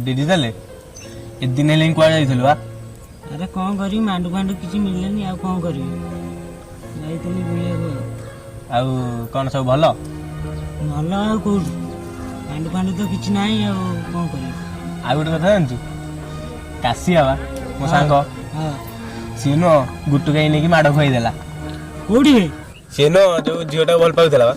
दीदी देले ए दिन हेले कुआ जाइथिलु बा अरे कौन करी मांडू फांडू किसी मिलनी आ कौन करी जाइतली बुलिया आउ कौन सब भलो भल आ कोठी मांडू फांडू तो किसी नहीं आ कौन करी आ गोटे कथा जानछु कासिया बा मो सांग हां सीनो गुट्टू गाई नेकी माडो खोई देला कोठी सीनो जो झियोटा भल पाउथला बा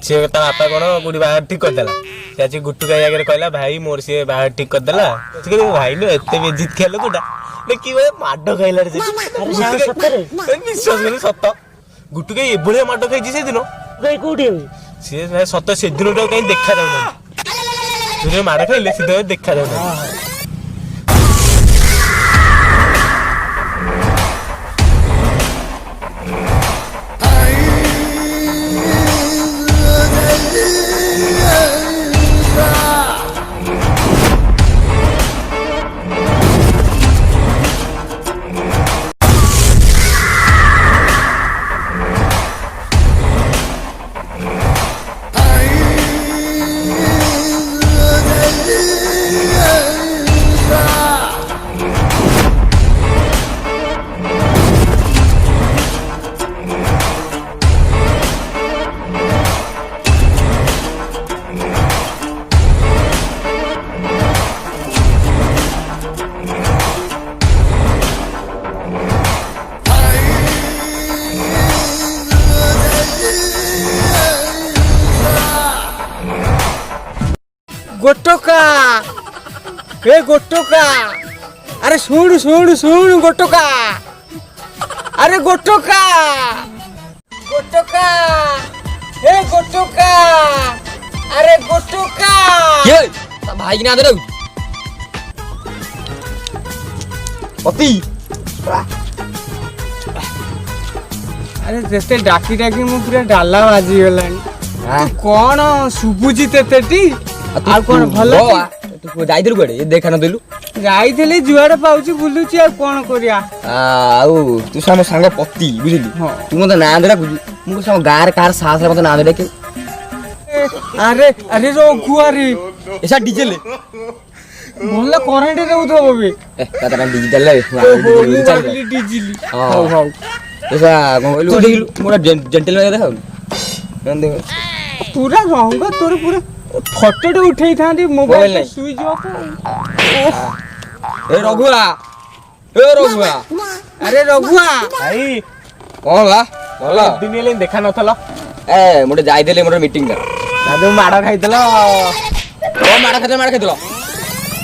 से ता बापा कोन गुडी बाहर ठीक कर देला से गुट्टू गाई आगे कहला भाई मोर से बाहर ठीक कर देला से भाई नो एते बेजित खेलो गुडा ने की माडो खाइला रे अरे सत्तर विश्वास कर सत्त गुट्टू गाई एबळे माडो खाइजी से दिन गई कोठी से सत्त से दिन तो कहीं देखा जाउना तुरे माडो खाइले सीधे देखा जाउना गोटोका ए गोटोका अरे सुन सुन सुन गोटोका अरे गोटोका गोटोका ए गोटोका अरे गोटोका ये भाई ना दे पति अरे जेते डाकी डाकी मु पूरा डाला बाजी गलानी कौन सुबुजी तेतेटी आ कौन भलो तू जाइदिलु कोडे ए देखा न देलु जाइथिले जुआडे पाउची बुलुची आ कोन करिया आउ तू साम संग पति बुझिली तू मते ना देला बुझी मु साम गार कार सास मते ना देले के अरे अरे रोगुआ रे ऐसा डीजे ले बोलला करंट रे उठो बबे ए कतरा डिजिटल ले बोली डिजिली हाउ हाउ ऐसा कोन बोलु मोरा जेंटल में देखा नन देख पूरा रंग तोर पूरा फोटो तो उठेई थांदी मोबाइल स्विच ऑफ ए रघुआ अरे रघुआ भाई कौन बा बोला दिन हेले देखा नथलो ए मोटे जाई देले मोर मीटिंग का दादू माडो खाइतलो ओ मारा खाइतलो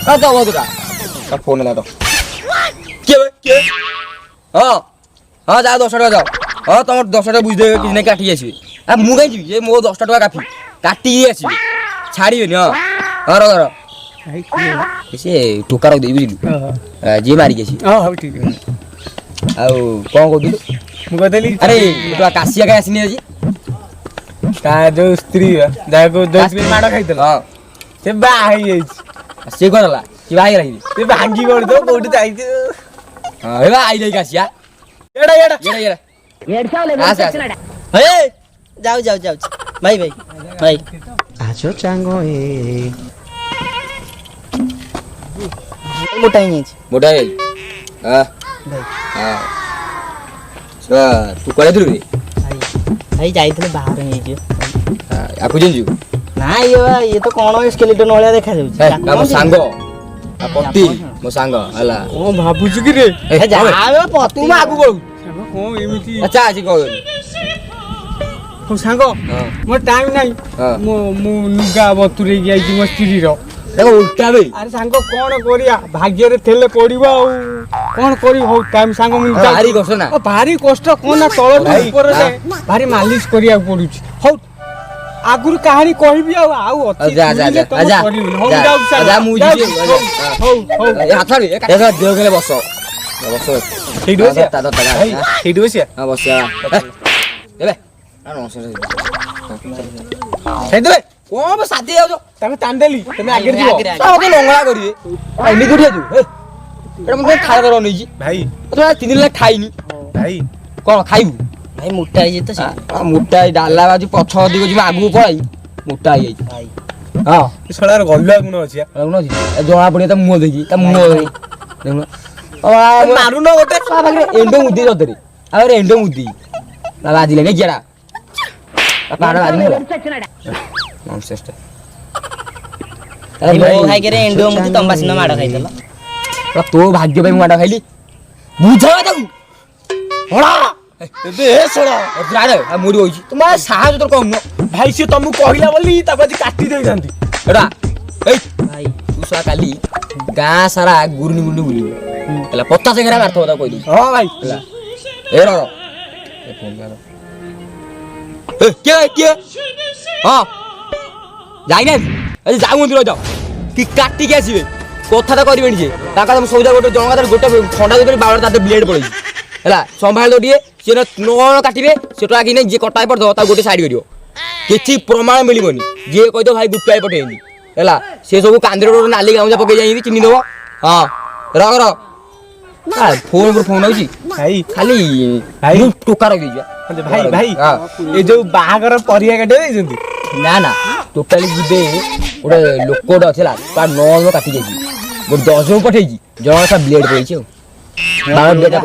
आ तो बदुरा का फोन ला तो के हां हां जा 10 टका जाओ हां तुम 10 टका बुझ दे किने काटी आसी आ मु काई जी मो 10 टका काफी काटी आसी छाड़ी नि हां रो से टोका रख दे बुझिलु जे मारी गेसी हां ठीक है आउ कोन को दिलु मु कहतली अरे तो कासिया का आसीनी आजी का जो स्त्री जाको दोस्त भी माडो खाइतलो हां से बा हई जाई से करला कि भाई रही से भांगी गड़ दो कोठी जाई हां हे भाई जाई कासिया एड़ा येड साले हे जाओ भाई आजो चांगो ए मोटा ही नहीं मोटा है हां हां सर तू करे दिलु रे भाई जाइतले बाहर नहीं जे हां आकु जेंजु ना ये तो कौन स्केलेटन वाला देखा जाउची मो सांग पति मो सांग हला ओ भाबुची कि रे ए जा पति तू आगु बोलू को एमिति अच्छा आजी को हो सांगो मो टाइम नाही मो मो नुगा बतुरे गई मो स्त्री रो देखो उल्टा बे अरे सांगो कोन करिया भाग्य रे थेले पड़िबो कोन करी हो टाइम सांगो मिल भारी कष्ट ना भारी कष्ट कोन तळ ऊपर रे भारी मालिश करिया पड़ुची हो आगुर कहानी कहबी आउ अछि जा जा जा जा जा मु जी हो हाथ रे देखा देव गेले बस बस ठीक दोसिया ता ता भाई ठीक दोसिया हां बस एबे आ नो सर हे दे कोन बे साथी आउ तमे तांदेली तमे आगे जीवो ता ओके लंगड़ा करिए एनी गुडिया तू एटा मते खाया कर नहीं जी भाई तो 3 दिन ला खाइनी भाई कोन खाइबू भाई मोटा है तो से मोटा डाला बाजू पछ दिगो जी आगु पळाई मोटा आई भाई ହଁ ଶଳାର ଗଲୁଆ ଗୁଣ ଅଛି ଆ। କଣ ଅଛି ଜଣା ପଡିବ ତା ମୁହଁ ଦେଖି ତା ମୁହଁ ଦେଖି ଦେଖୁନ ମାରୁନ ଗୋଟେ ତା ପାଖରେ ଏଣ୍ଡ ମୁଦି ସତରେ ଆଉ ଏଣ୍ଡ ମୁଦି ତା ବାଜିଲେ କିଆଡା ତା ପାଡ଼ ବାଜିଲେ ନନସେନ୍ସ ଟା ମୋ ଭାଇକରେ ଏଣ୍ଡୁଅ ମୁଦି ତମ୍ବା ସିନା ମାଡ଼ ଖାଇଦେଲ। ତୋ ଭାଗ୍ୟ ପାଇଁ ମୁଁ ମାଡ଼ ଖାଇଲି ବୁଝ ତାକୁ ଏବେ ଏ ଶଳା ମୁଡ଼ି ହଉଛି ତୁମ ସାହାଯ୍ୟ ତୋର କମ ଭାଇ ସିଏ ତମକୁ କହିଲା ବୋଲି ତାକୁ ଆଜି କାଟି ଦେଇଥାନ୍ତି। ଏଟା ଏଇ ଭାଇ ତୁ ଶଳା କାଲି ଗାଁ ସାରା ଗୁରୁନି ଗୁରୁନି ବୁଲିବୁ ହେଲା 50 ଘେରା ମାରିଥିବ ତାକୁ କହିଦେବି ହଁ ଭାଇ ହେଲା ଏ ର କିଏ କିଏ ହଁ ଯାଇନା ଆଜି ଯାଉଛନ୍ତି ରହ କି କାଟିକି ଆସିବେ କଥାଟା କରିବେନି ଯେ ତାଙ୍କର ମୁଁ ସୌଦା ଗୋଟେ ଜଣକା ଗୋଟେ ଖଣ୍ଡା ଦେବେ ବାଳ ତାতে ବ୍ଲେଡ୍ ପଳେଇଛି ହେଲା ସମ୍ଭାଳ ଟିକେ ସିଏ ନ କାଟିବେ ସେଟା ଆଗି ଯିଏ କଟା ପଡ଼ିଥିବ ତାକୁ ଗୋଟେ ସାଇଡ୍ କରିବ କିଛି ପ୍ରମାଣ ମିଳିବନି ଯିଏ କହିଦେବ ଭାଇ ଗୁପ୍ତା ପଠେଇନି ହେଲା ସେ ସବୁ କାନ୍ଦିରେ ଗୋଟେ ନାଲି ଗାମୁଛା ପକେଇ ଯାଇକି ଚିହ୍ନି ଦେବ ହଁ ରହ ରହ ଫୋନ୍ ଉପରେ ଫୋନ୍ ହେଉଛି ଭାଇ ଖାଲି ଭାଇ ଟୋକା ରଖିଦେଇଛି ଭାଇ ଭାଇ ଏ ଯୋଉ ବାହାଘର ପରିବା କାଟି ଦେଇଛନ୍ତି ନା ନା ଟୋଟାଲି ଯିବେ ଗୋଟେ ଲୋକଟା ଅଛି ହେଲା ତା 9 ଜଣ କାଟି ଯାଇଛି ଗୋଟେ 10 ଜଣ ପଠେଇଛି ଜଣଙ୍କ ତା ବ୍ଲେଡ୍ ପଳେଇଛି ଆଉ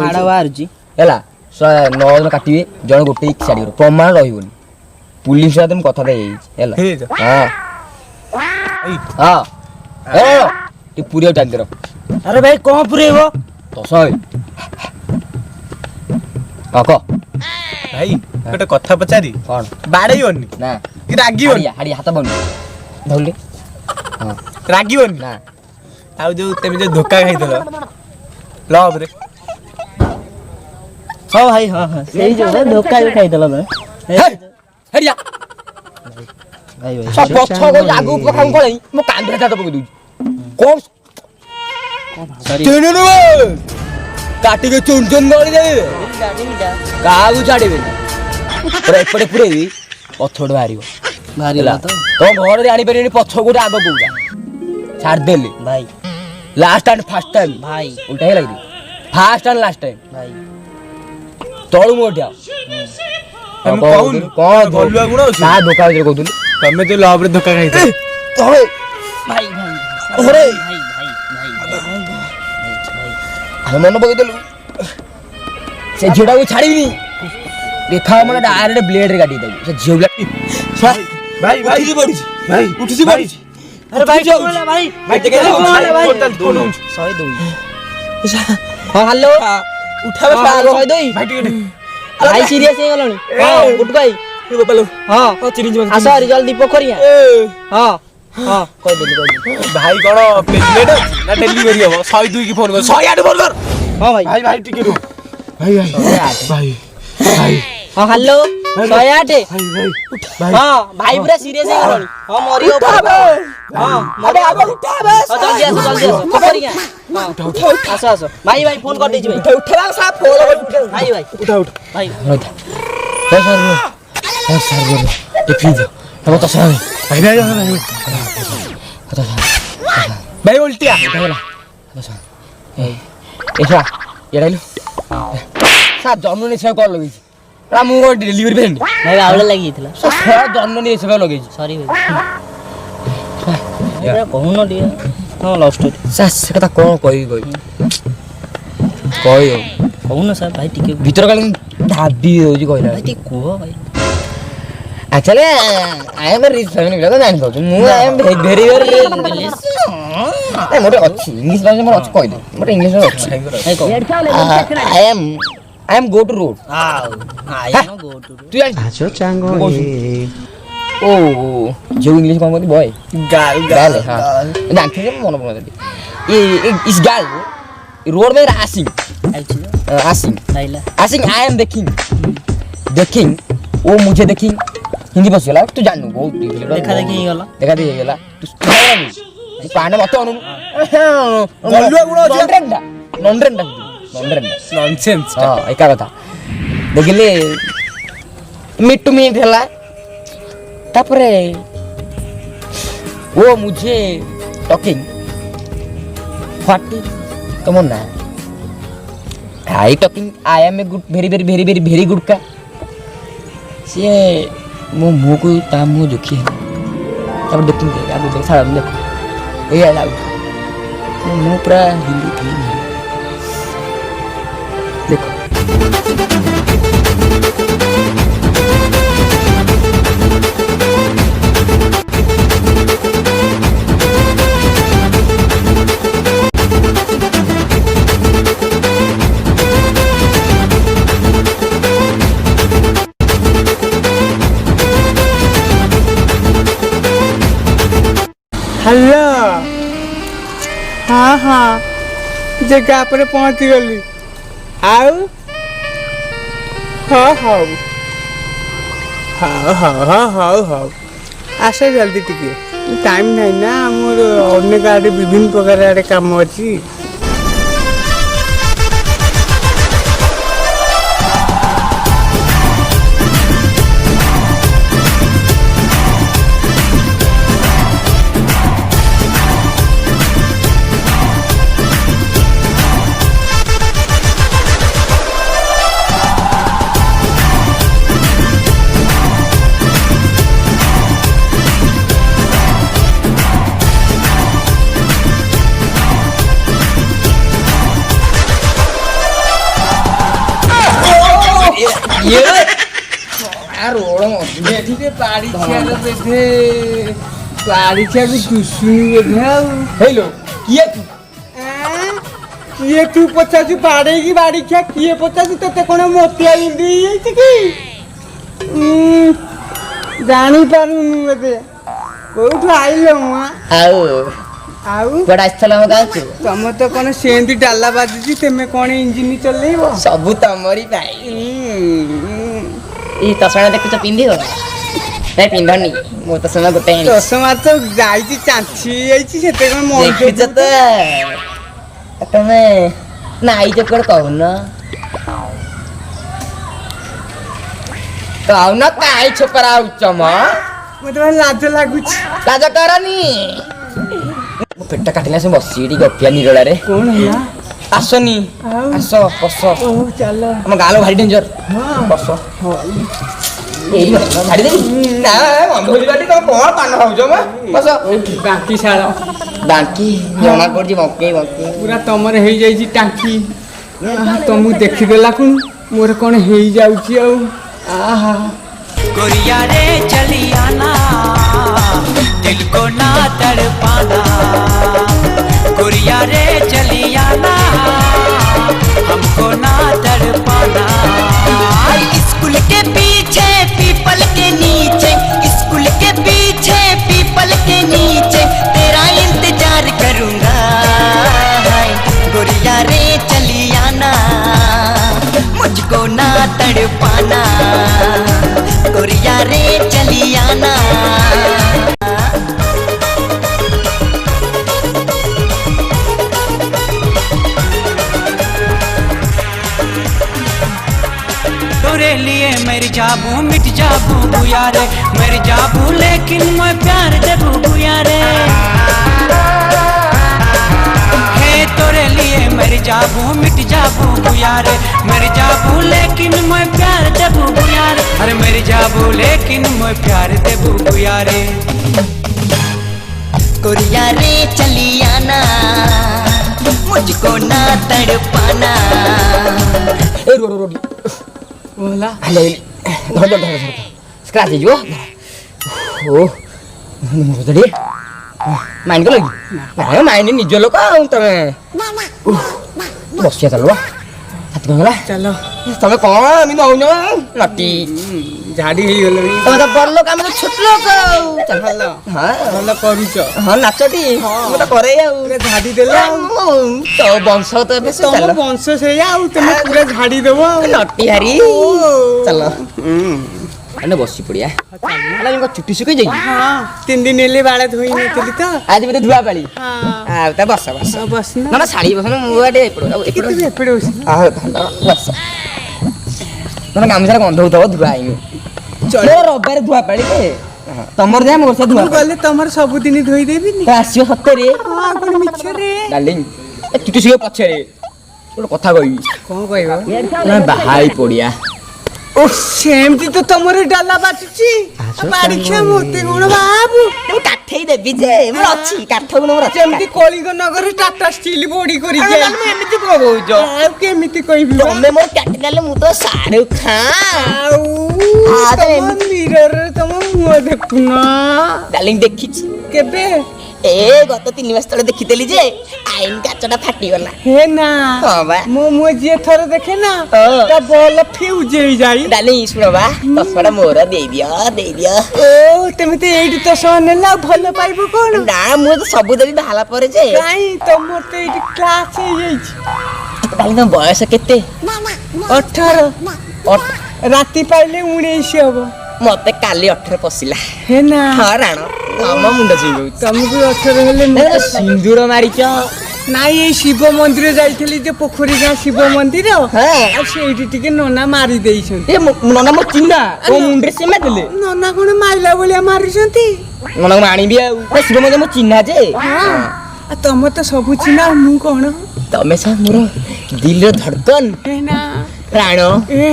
ହାଡ଼ ବାହାରୁଛି ହେଲା 9 ଜଣ କାଟିବେ ଜଣେ ଗୋଟେ ଛାଡ଼ିବ ପ୍ରମାଣ ରହିବନି ପୁଲିସ ସହିତ ମୁଁ କଥା ହେଇଯାଇଛି ହେଲା ହେଇଯାଇଛି ହଁ ହଁ ଟିକେ ପୁରୀ ଟାଇମ୍ ଦେର ଆରେ ଭାଇ କଣ ପୁରେଇବ 10 ହଁ କହ ଭାଇ ଗୋଟେ କଥା ପଚାରି କ'ଣ ବାଡେଇବନି ନା କି ରାଗିବନି ହାଡ଼ି ହାତ ବନ୍ଦ ଧରିଲେ ହଁ ରାଗିବନି ନା ଆଉ ଯୋଉ ତମେ ଯୋଉ ଧୋକା ଖାଇଥିଲ ଲଭରେ ହଁ ଭାଇ ହଁ ହଁ ସେଇ ଯୋଉ ଧୋକା ବି ଖାଇଦେଲ ତମେ ହେରିଆ ଭାଇ ଭାଇ ସବ ପଛ କହି ଆଗକୁ ପକାଉ ପଳେଇ ମୁଁ କାନ୍ଧରେ ହାତ ପକେଇ ଦଉଛି କଣ ତେଣୁ କାଟିକି ଚୁନ ଚୁନ କରି ଦେବେ କାହାକୁ ଛାଡ଼ିବେନି ପୁରା ଏପଟେ ପୁରେଇବି ପଛଟେ ବାହାରିବ ବାହାରିଲା ତ ତମ ଘରେ ଜାଣିପାରିବେନି ପଛ କୋଉଟା ଆଗ କୋଉଟା ଛାଡ଼ିଦେଲି ଭାଇ ଲାଷ୍ଟ ଆଣ୍ଡ ଫାଷ୍ଟ ଟାଇମ୍ ଭାଇ ଉଲ୍ଟା ହେଇଗଲା କି ଫାଷ୍ଟ ଆଣ୍ଡ ଲାଷ୍ଟ ଟାଇମ୍ ଭାଇ ତଳୁ ମୁଁ ଉଠିଆ ତମେ କହୁନୁ କଣ ଗଲୁଆ ଗୁଣ ଅଛି କାହା ଧୋକା ଭିତରେ କହୁଥିଲି ତମେ ଯୋଉ ଲଭରେ ଧୋକା ଖାଇଥିଲ ତଳେ ଭାଇ ଭାଇ ଘରେ ଭାଇ ଭାଇ ଭାଇ ଆମେ ମନେ ପକେଇଦେଲୁ ସେ ଝିଅଟାକୁ ଛାଡ଼ିବିନି ଦେଖା ମାନେ ଡାଇରେକ୍ଟ ବ୍ଲେଡରେ କାଟି ଦେବୁ ସେ ଝିଅ ଭାଇ ଭାଇ ଉଠିଛି ପଡୁଛି ଭାଇ ଉଠିଛି ପଡୁଛି ଆରେ ଭାଇ କଣ ହେଲା ଭାଇ ଭାଇ ଟିକେ କଣ ହେଲା ଭାଇ? 102 102 ହଁ ହ୍ୟାଲୋ ଉଠାବେ ଶହେ ଭାଇ ଟିକେ ଭାଇ ସିରିୟସ୍ ହେଇଗଲାଣି ହଁ ଗୁଡ୍ ଭାଇ ହଁ ଆସ ଆରି ଜଲ୍ଦି ପୋଖରିଆ ହଁ ହଁ କହିଦେଲି ଭାଇ କଣ ପ୍ରେଗନେଣ୍ଟ ଅଛି ନା ଡେଲିଭରି ହବ 102 କି ଫୋନ କର 108 ଫୋନ କର ହଁ ଭାଇ ଭାଇ ଭାଇ ଟିକେ ରୁହ ଭାଇ ଭାଇ ଭାଇ ଭାଇ ହଁ ହ୍ୟାଲୋ 108 ଭାଇ ହଁ ଭାଇ ପୁରା ସିରିୟସ୍ ହେଇଗଲାଣି ହଁ ମରିବ ହଁ ମରିବ ଜଲ୍ଦି ଆସ ପୋଖରିଆ ହଁ ଆସ ଆସ ଭାଇ ଭାଇ ଫୋନ କରିଦେଇଛି ଭାଇ ଉଠେଇବା ସାର୍ ଫୋନ ଭାଇ ଭାଇ ଉଠା ଉଠା ଭାଇ ଭାଇ ଭାଇ ଭାଇ ଉल्टिया ଜନ୍ମ ନିଶ୍ଚୟ କଲ୍ ଲଗେଇଛି ମୁଁ ଡେଲିଭରି ପେସେଣ୍ଟ ଭାଇ ଆଉଡେ ଲାଗିଯାଇଥିଲା ଜନ୍ମ ନିଶ୍ଚୟ ଲଗେଇଛି ସରି ଭାଇ କହୁନ ଟିକେ ହଁ ଲଭ୍ ଷ୍ଟୋରି ସେ କଥା କ'ଣ କହିବି କହୁନ ସାର୍ ଭାଇ ଟିକେ ଭିତର କାଳେ ଧାବି ଦେଉଛି କହିଲା ଭାଇ ଟିକେ କୁହ ଭାଇ actually I am rich family ପିଲା ତ ଜାଣିପାରୁଛୁ ମୁଁ ଆଇ ଏମ୍ ଭେରି ଭେରି ମୋର ଅଛି ଇଂଲିଶ ଭାଷା ମୋର ଅଛି କହିଦେ ମୋର ଇଂଲିଶ ଅଛି ଭାଇ କହ I am go to road. I am go to ତୁ ଜାଣିଛୁ ଆଜ ଚାଙ୍ଗ ଓ ଯୋଉ ଇଂଲିଶ କ'ଣ କହନ୍ତି ବୟ ଗାଲ ଗାଲ ହଁ ଜାଣିଥିଲି ମନେ ପଡ଼ୁନଥିଲି इस गाल रोड में आसिंग आसिंग आसिंग आई एम देखिंग देखिंग वो मुझे देखिंग हिंदी बस गला तू जानू बहुत देखा देखी गला तू पाने मत अनु गलुआ गुण ଅଛି नॉनरेंडा नॉनसेंस हां एका कथा देखिले मिट टू मिट हला तापरे वो मुझे टॉकिंग व्हाट कम ऑन ना I talking I am a good very very very very very good का से मो मुंह को ता मुंह जोखी ତାପରେ ଦେଖିନି ଆଗକୁ ଦେଖ ଛାଡ଼ ଦେଖ ଏଇଆ ଲାଗୁ ମୁଁ ପୁରା ହିନ୍ଦୀ ଦେଖ ହ୍ୟାଲୋ ହଁ ହଁ ଜାଗା ଉପରେ ପହଞ୍ଚିଗଲି ଆଉ ହଉ ହଉ ହଉ ହଉ ହଉ ହଉ ହଉ ଆସ ଜଲ୍ଦି ଟିକେ ଟାଇମ୍ ନାହିଁ ନା ଆମର ଅନେକ ଆଡ଼େ ବିଭିନ୍ନ ପ୍ରକାର ଆଡ଼େ କାମ ଅଛି। ଏଠିରେ ପାଡ଼ିଖିଆର ବେଧେ ପାଡ଼ିଖିଆକୁ ଚୁଷୁନି ବେଧେ ଆଉ ହେଇଲୋ କିଏ ତୁ କିଏ ତୁ ପଚାରୁଛୁ ବାଡ଼େଇକି ବାଡ଼ିଖିଆ କିଏ ପଚାରୁଛୁ ତତେ କ'ଣ ମୋତିଆ ବିନ୍ଧୁ ହେଇଯାଇଛି କି ଜାଣିପାରୁନି ବୋଧେ କୋଉଠୁ ଆଇଲ ମୁଁ ଆଉ ଆଉ କୁଆଡ଼େ ଆସିଥିଲ ଆମ ଗାଁକୁ ତମେ ତ କ'ଣ ସେମିତି ଡାଲା ବାଜୁଛି ତେମେ କ'ଣ ଇଞ୍ଜିନ ଚଲେଇବ ସବୁ ତମରି ପାଇଁ ଏଇ ଚଷମା ଦେଖୁଛ ପିନ୍ଧିବ ନାଇଁ ପିନ୍ଧନି ମୁଁ ଚଷମା ଗୋଟେ ଚଷମା ତ ଯାଇଛି ଚାଞ୍ଚି ଯାଇଛି ସେତେ କ'ଣ ଦେଖୁଛ ତ ତମେ ନାଇଁ ଯେ କୁଆଡ଼େ କହୁନ କହୁନ କାହିଁ ଛୋପରା ଆଉଛ ମ ମତେ ଭାରି ଲାଜ ଲାଗୁଛି ଲାଜ କରନି ମୋ ପେଟ କାଟିଲା ସେ ବସି ଏଠି ଗପିଆ ନିରଳାରେ କ'ଣ ହେଲା ଆସନି ଆଉ ଆସ ବସ ଓ ଚାଲ ଆମ ଗାଁ ଲୋକ ଭାରି ଡେଞ୍ଜର ହଁ ବସ ଏଇ ଛାଡ଼ି ଦେବି ନା ବନ୍ଧୁ ଯିବାଟି ତମେ କ'ଣ ପାନ ଖାଉଛ ମ ବସ ବାଙ୍କି ଶାଳ ବାଙ୍କି ଜଣା ପଡୁଛି ବଙ୍କେଇ ବଙ୍କେଇ ପୁରା ତମର ହେଇଯାଇଛି ଟାଙ୍କି ତମକୁ ଦେଖିଦେଲାକୁ ମୋର କ'ଣ ହେଇଯାଉଛି ଆଉ ଆହା गोरिया रे चली आना दिल को ना तड़पाना गोरिया रे चली आना हमको ना तड़पाना स्कूल के पीछे पीपल के नीचे स्कूल के पीछे पीपल के नीचे तेरा इंतजार करूंगा गोरिया रे चली आना मुझको ना तड़पाना गोरिया रे चली आना तोरे लिए मेरी जाबू मिट जाबू बुया रे मेरी जाबू लेकिन मैं प्यार देबू बुया रे हे तोरे लिए मेरी जाबू मिट जाबू बुया रे मेरी जाबू लेकिन मैं प्यार देबू बुया रे अरे मेरी जाबू लेकिन मैं प्यार देबू बुया रे गोरिया रे चली आना मुझको ना तड़पाना ଏ ରୋ ରୋ ରୋ ଓଲା ହାଲୋ ଧର ଧର ଧର ଧର ସ୍କ୍ରାଚ୍ ହେଇଯିବ ଓ ଧରି ମାଇଣ୍ଡ କଲ କି ନାଇଁ ମାଇଣ୍ଡ ନିଜ ଲୋକ ଆଉ ତମେ ବସିଆ ଚାଲ ହାତୀ କ'ଣ ହେଲା ଚାଲ ତମେ କ'ଣ ଏମିତି ହଉନ ନଟି ଝାଡ଼ି ହେଇଗଲଣି ତମେ ତ ବଡ଼ ଲୋକ ଆମେ ତ ଛୋଟ ଲୋକ ଆଉ ଚାଲ ଭଲ ହଁ ଭଲ କରୁଛ ହଁ ନାଚଟି ମୁଁ ତ କରେ ଆଉ ପୁରା ଝାଡ଼ି ଦେଲ ଆଉ ତୋ ବଂଶ ତ ଏବେ ସେ ତମ ଚାଲ ବଂଶ ସେଇଆ ଆଉ ତମେ ପୁରା ଝାଡ଼ି ଦେବ ଆଉ ନଟି ହାରି ଚାଲ ଆମେ ବସି ପଡ଼ିଆ ହେଲା ଚୁଟି ଶୁଖେଇ ଯାଇକି ହଁ 3 ଦିନ ହେଲେ ବାଳ ଧୋଇ ନଥିଲି ତ ଆଜି ବୋଧେ ଧୁଆ ପାଳି ହଁ ଆଉ ତା ବସ ବସ ଆଉ ବସିନା ନା ନା ଶାଢ଼ୀ ବସ ନା ମୁଁ ଏଠି ଏପଟ କିନ୍ତୁ ଏପଟେ ବସି ବସ ତମେ ଗାମୁଛାରେ ଗନ୍ଧ ହଉଥିବ ଧୁଆ ହେଇନି ମୋର ରବିବାର ଧୁଆ ପାଳି ତମର ଯାଏ ମୋର ସହ ଧୁଆ ମୁଁ ଗଲେ ତମର ସବୁଦିନ ଧୋଇ ଦେବିନି ତ ଆସିବ ସତରେ ହଁ କ'ଣ ମିଛରେ ଡାର୍ଲିଂ ଚୁଟି ଶୁଖେଇ ପଛରେ ଗୋଟେ କଥା କହିବି କ'ଣ କହିବ ତମେ ବାହା ହେଇ ପଡ଼ିଆ ଓ ସେମିତି ତ ତମର ଡାଲା ବାଚୁଛି ପାଡ଼ିଖିଆ ମତେ କ'ଣ ବାହା ଦବୁ ମୁଁ କାଠେଇ ଦେବି ଯେ ମୋର ଅଛି କାଠ ଗୁଣ ମୋର ଅଛି ଯେମିତି କଳିଙ୍ଗ ନଗରରେ ଟାଟା ଷ୍ଟିଲ ବଡି କରିକି ମୁଁ ଏମିତି କଣ କହୁଛ ଆଉ କେମିତି କହିବି ବା? ତମେ ମୋର କାଟି ଦେଲେ ମୁଁ ତ ଶାହରୁଖ ଖାନ ଆଉ ତମ ମିରରରେ ତମ ମୁହଁ ଦେଖୁନ ଡାର୍ଲିଂ ଦେଖିଛି କେବେ ଏ ଗତ 3 ମାସ ତଳେ ଦେଖିଥିଲି ଯେ ଆଇନ କାଚଟା ଫାଟିଗଲା ହେ ନା ହଁ ବା ମୋ ମୁହଁ ଯିଏ ଥର ଦେଖେ ନା ହଁ। ତା ବଲ ଫ୍ୟୁଜ ହେଇଯାଇ ଡାର୍ଲିଂ ଶୁଣ ବା ତସଟା ମୋର ଦେଇଦିଅ ଓ ତେମିତି ଏଇଠି ତ ସହ ନେଲା ଆଉ ଭଲ ପାଇବ କଣ ନା ମୁଁ ତ ସବୁ ଦେବି ବାହାରିଲା ପରେ ଯେ କାଇଁ ତମର ତ ଏଇଠି କ୍ଲାସ ହେଇଯାଇଛି ଡାର୍ଲିଂ ତମ ବୟସ କେତେ 18 ରାତି ପାଇଲେ 19 ହବ ମତେ କାଲି 18 ପଶିଲା ହେ ନା ହଁ ରାଣ ତମ ମୁଣ୍ଡ ଛୁଇଁବ ତମକୁ 18 ହେଲେ ମୁଁ ତ ସିନ୍ଦୁର ମାରିଛ ନାଇଁ ଏଇ ଶିବ ମନ୍ଦିର ଯାଇଥିଲି ଯେ ପୋଖରୀ ଗାଁ ଶିବ ମନ୍ଦିର ଆଉ ସେଇଠି ଟିକେ ନନା ମାରି ଦେଇଛନ୍ତି ଏ ନନା ମୋ ଚିହ୍ନା ମୋ ମୁଣ୍ଡରେ ସେ ମାରିଦେଲେ ନନା କଣ ମାଇଲା ଭଳିଆ ମାରିଛନ୍ତି ନନାକୁ ମୁଁ ଆଣିବି ଆଉ ଏ ଶିବ ମନ୍ଦିର ମୋ ଚିହ୍ନା ଯେ ଆଉ ତମର ତ ସବୁ ଚିହ୍ନା ଆଉ ମୁଁ କଣ ତମେ ସହ ମୋର ଦିଲର ଧଡ଼କନ ହେ ନା ପ୍ରାଣ ଏ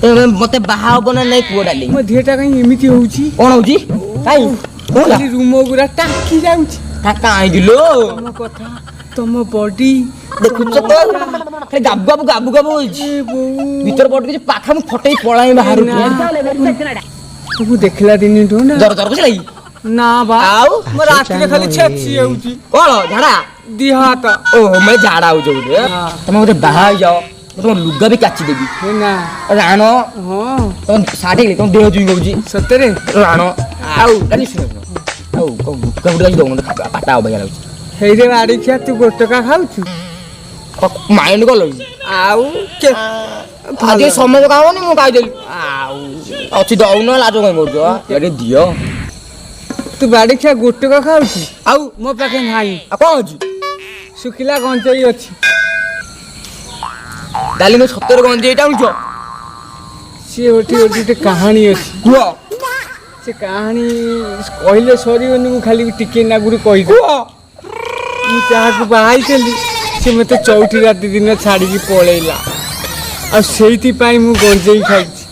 ତମେ ମତେ ବାହା ହବ ନା ନାଇଁ କୁହ ଡାଲି ମୋ ଦେହଟା କାଇଁ ଏମିତି ହଉଛି କଣ ହଉଛି କାଇଁ ଖାଲି ରୁମ ଗୁରା ଟାଙ୍କି ଯାଉଛି କାଇଁ ଦିଲୋ ତମ କଥା ତମ ବଡି ଦେଖୁଛ ତ ଖାଲି ଗାବୁ ହଉଛି ଏ ବୋଉ ଭିତର ପଟ କିଛି ପାଖା ମୁଁ ଫଟେଇ ପଳାଇ ବାହାରକୁ ତମକୁ ଦେଖିଲା ଦିନଠୁ ନା ଜର ବସିଲା କି ନା ବା ଆଉ ମୋ ରାତିରେ ଖାଲି ଛେଚି ଯାଉଛି କଣ ଝାଡା ଦିହ ହାତ ଓହୋ ମାନେ ଝାଡା ହଉଛ ବୋଧେ ତମେ ବୋଧେ ବାହା ହେଇଯାଅ ମୁଁ ତମ ଲୁଗା ବି କାଚି ଦେବି ହେ ନା ରାଣ ହଁ ତମ ଶାଢୀ ତମ ଦେହ ଚୁଇଁ କହୁଛି ସତରେ ରାଣ ଆଉ ଡାଲି ଶୁଣ ଆଉ ଗୁଟକା ଦଉନ ପାଟା ଅବାଗିଆ ଲାଗୁଛି ହେଇରେ ବାଡି ଖିଆ ତୁ ଗୋଟକା ଖାଉଛୁ ମାଇଣ୍ଡ କଲ ଆଉ ଆଜି ସମୟ କାମନି ମୁଁ ଖାଇଦେଲି ଆଉ ଅଛି ଦଉନ ଲାଜ କାଇଁ କରୁଛ ଏଠି ଦିଅ ତୁ ବାଡି ଖିଆ ଗୋଟକା ଖାଉଛୁ ଆଉ ମୋ ପାଖେ ନାହିଁ ଆଉ କଣ ଅଛି ଶୁଖିଲା ଗଞ୍ଜେଇ ଅଛି ଡାଲି ମୁଁ ସତରେ ଗଞ୍ଜେଇ ଟାଣୁଛ ସିଏ ଗୋଟେ କାହାଣୀ ଅଛି କୁହ ସେ କାହାଣୀ କହିଲେ ସରିବନି ମୁଁ ଖାଲି ଟିକେ ନାଗୁରୁ କହିବି କୁହ ମୁଁ ଯାହାକୁ ବାହା ହେଇଥିଲି ସେ ମୋତେ ଚଉଠି ରାତି ଦିନ ଛାଡ଼ିକି ପଳେଇଲା ଆଉ ସେଇଥିପାଇଁ ମୁଁ ଗଞ୍ଜେଇ ଖାଇଛି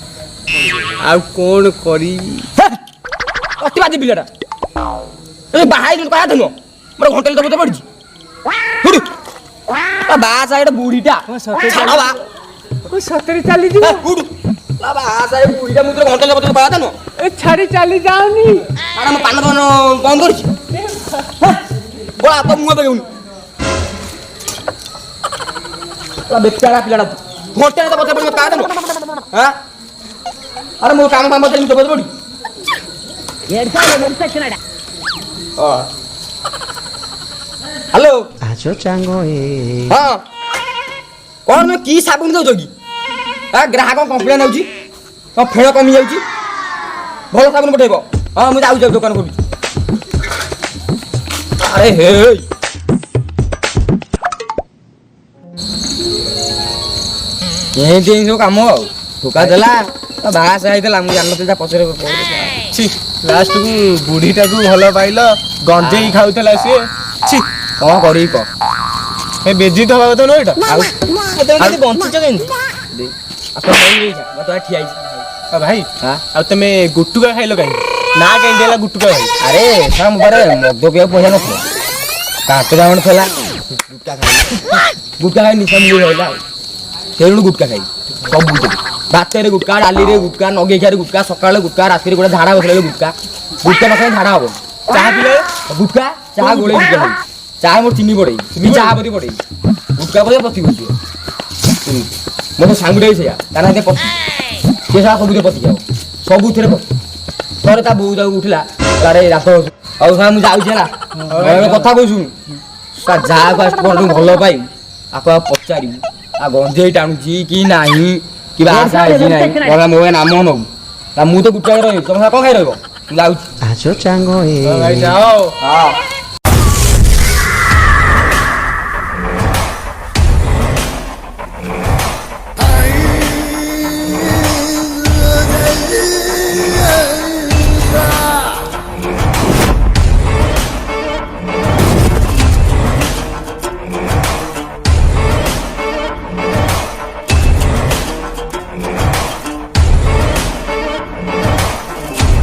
ଆଉ କ'ଣ କରିବି ଅତିବାଦୀ ପିଲାଟା ବାହା ହେଇଯିବ କହିବା ତ ନୁହଁ ମୋର ଘଣ୍ଟାରେ ତ ବୋଧେ ପଡ଼ିଛି ବାହା ସାଇଡ ବୁଢୀଟା ଛାଡ଼ ବା ସତରେ ଚାଲିଯିବ ବାହା ସାଇଡ ବୁଢୀଟା ମୁଁ ତୋର ଘଣ୍ଟାରେ ବୋଧେ କହିବା ତ ନୁହଁ ଏ ଛାଡ଼ି ଚାଲି ଯାଉନି ଆରେ ମୋ ପାନ ଦୋକାନ ବନ୍ଦ କରିଛି ବଳା ତ ମୁହଁ ପକେଇବୁନି ବେଚାରା ପିଲାଟା ଘଣ୍ଟାରେ ତ ବୋଧେ ପଡ଼ିବ କହିବା ତ ନୁହଁ ହଁ ଆରେ ମୋ କାମ କାମ ମୁଁ ତ ବୋଧେ ପଡ଼ି ହ୍ୟାଲୋ ଆଜୋ ଚାଙ୍ଗ ଏ ହଁ କ'ଣ ତୁମେ କି ସାବୁନ ଦେଉଛ କି ଗ୍ରାହକ କମ୍ପ୍ଲେନ୍ ହେଉଛି କ'ଣ ଫେଣ କମି ଯାଉଛି ଭଲ ସାବୁନ ପଠେଇବ ହଁ ମୁଁ ଯାଉଛି ଦୋକାନ ଖୋଲୁଛି ଆରେ ହେ ଏମିତି ସବୁ କାମ ଆଉ ଧୋକା ଦେଲା ବାହା ସାହା ହେଇଥିଲା ମୁଁ ଜାଣିନଥିଲି ତା ପଛରେ ଛି ଲାଷ୍ଟକୁ ବୁଢୀଟାକୁ ଭଲ ପାଇଲ ଗଞ୍ଜେଇ ଖାଉଥିଲା ସିଏ ଛି କ'ଣ କରିବି କହ ଏ ବେଜିତ ହବା କଥା ନୁହେଁ ଏଇଟା ଆଉ କେମିତି ବଞ୍ଚିଛ କେମିତି ଆପଣ ଠିଆ ହେଇଛି ଆଉ ଭାଇ ହଁ ଆଉ ତମେ ଗୁଟୁକା ଖାଇଲ କାହିଁକି ନା କେମିତି ହେଲା ଗୁଟୁକା ଭାଇ ଆରେ ସାର୍ ମୋ ପାଖରେ ମଦ ପିଇବାକୁ ପଇସା ନଥିଲା 5 ଟଙ୍କା ଥିଲା ଗୁଟକା ଖାଇ ନିଶା ମିଳି ରହିଲା ଆଉ ସେଇଠୁ ଗୁଟକା ଖାଇ ସବୁ ଭାତରେ ଗୁଟକା ଡାଲିରେ ଗୁଟକା ନଗେଇ ଖିଆରେ ଗୁଟକା ସକାଳେ ଗୁଟକା ରାତିରେ ଗୋଟେ ଝାଡ଼ା ବସିଲେ ଗୁଟକା ଗୁଟକା ନ ଖାଇଲେ ଝାଡ଼ା ହବ ଚାହା ପିଲେ ଗୁଟକା ଚାହା ଗୋଳେଇ ଗୁଟକା ଖାଇ ଚାହା ମୋର ଚିନି ପଡ଼େଇ ଚାହା ପତି ପଡ଼େଇ ଗୁଟକା ପଡ଼ିବ ପତି ବସିବ ମୋ ତ ସାଙ୍ଗୁଟା ବି ସେଇଆ ତା ନା ପତି ସେ ସାରା ସବୁଥିରେ ପତି ଯାଉ ସବୁଥିରେ ପତି ଥରେ ତା ବୋଉ ତାକୁ ଉଠିଲା ତାରେ ରାତ ଆଉ ସାର୍ ମୁଁ ଯାଉଛି ହେଲା କଥା କହୁଛୁ ଯାହାକୁ ଆସି ଭଲ ପାଇ ଆକୁ ଆଉ ପଚାରିବୁ ଆଉ ଗଞ୍ଜେଇ ଟାଣୁଛି କି ନାହିଁ କି ବାହା ହେଇଛି ନାହିଁ ମୋ ନାମ ନବୁ ମୁଁ ତ ଗୁଟକା ରହିବି ତମ କ'ଣ ଖାଇ ରହିବ ମୁଁ ଯାଉଛି ଆଜୋ ଚାଙ୍ଗ ଏ ଭାଇ ଯାଅ ହଁ